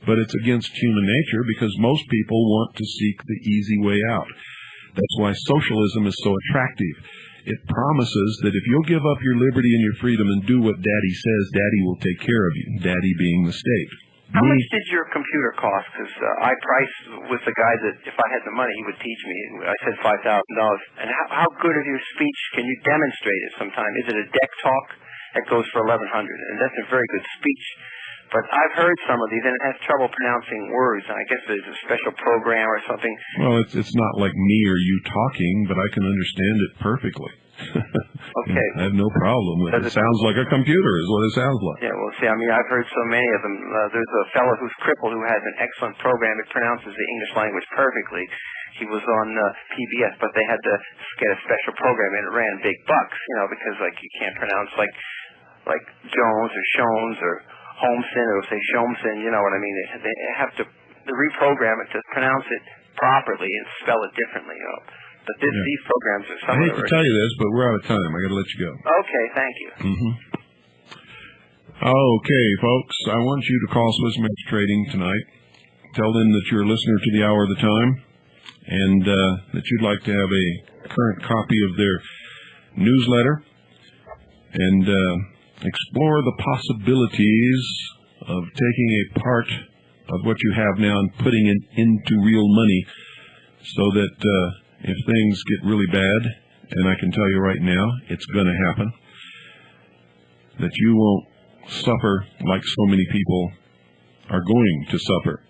But it's against human nature because most people want to seek the easy way out. That's why socialism is so attractive. It promises that if you'll give up your liberty and your freedom and do what Daddy says, Daddy will take care of you, Daddy being the state. How much did your computer cost? Because I priced with the guy that if I had the money, he would teach me. I said $5,000. And how good of your speech can you demonstrate it sometime? Is it a deck talk? That goes for $1,100, and that's a very good speech. But I've heard some of these, and it has trouble pronouncing words. And I guess there's a special program or something. Well, it's not like me or you talking, but I can understand it perfectly. Okay. I have no problem with it. It sounds like a computer is what it sounds like. Yeah, well, see, I've heard so many of them. There's a fellow who's crippled who has an excellent program. It pronounces the English language perfectly. He was on PBS, but they had to get a special program, and it ran big bucks, because, you can't pronounce, like Jones or Shones or Holmeson, it'll say Shomson, you know what I mean? They have to reprogram it to pronounce it properly and spell it differently, But these programs are some I hate to tell you this, but we're out of time. I got to let you go. Okay, thank you. Okay, folks, I want you to call Swiss Max Trading tonight. Tell them that you're a listener to the Hour of the Time and that you'd like to have a current copy of their newsletter and explore the possibilities of taking a part of what you have now and putting it into real money so that if things get really bad, and I can tell you right now, it's going to happen, that you won't suffer like so many people are going to suffer.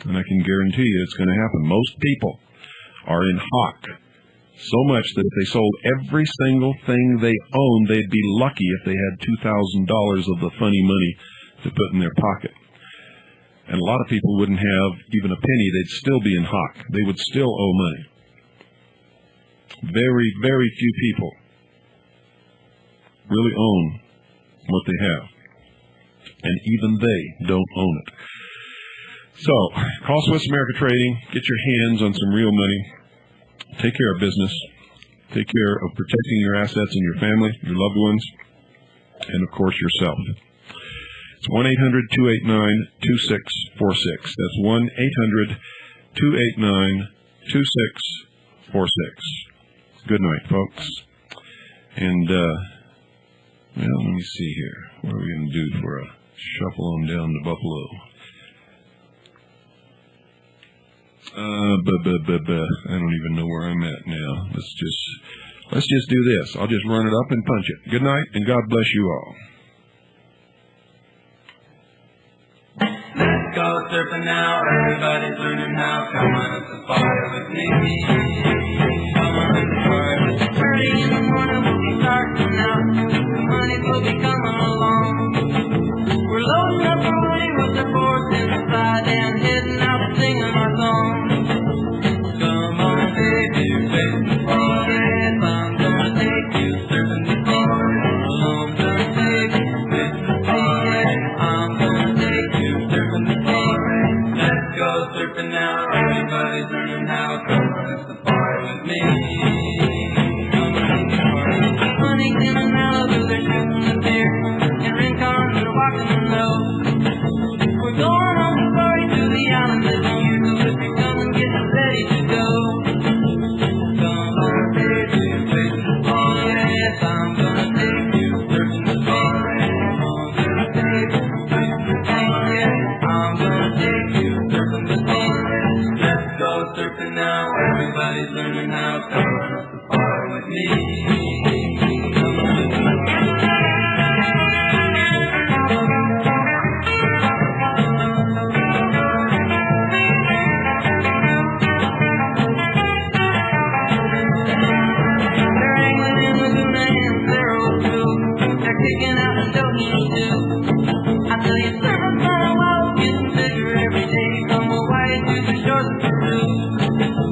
And I can guarantee you it's going to happen. Most people are in hock so much that if they sold every single thing they own, they'd be lucky if they had $2,000 of the funny money to put in their pocket. And a lot of people wouldn't have even a penny. They'd still be in hock. They would still owe money. Very, very few people really own what they have. And even they don't own it. So, call Swiss America Trading. Get your hands on some real money. Take care of business. Take care of protecting your assets and your family, your loved ones, and, of course, yourself. It's 1-800-289-2646. That's 1-800-289-2646. Good night, folks. And, let me see here. What are we going to do for a shuffle on down to Buffalo? I don't even know where I'm at now. Let's just do this. I'll just run it up and punch it. Good night, and God bless you all. Let's go surfing now. Everybody's learning how. Come on up the fire with me. Come on up the fire. Early in the morning we'll be starting out. The money will be coming along. We're loading up our money with the boards inside and heading out singing our song. Come on, take you surfing the forest. I'm gonna take you surfing the forest. I'm gonna take you surfing the forest. I'm gonna take you surfing the forest. Let's go surfing now. Everybody's learning how. Come on up the fire with me. Come on up the fire. Honey's in the Malibu, they're shooting the deer. And Rincon, they're walking the nose. We're going on the party to the island that you know. If you come and get ready to go. Come on, take you surfing the forest. I'm gonna take you surfing the forest. I'm gonna take you surfing the forest. I'm gonna take you surfing the forest. Let's go surfing now. everybody's learning how. Come on up the bar with me. Come on. They're angling in Laguna and Zero too. They're kicking out the Doheny too. I tell you, surfing for a while, getting bigger every day. From Hawaii to the shores of Peru.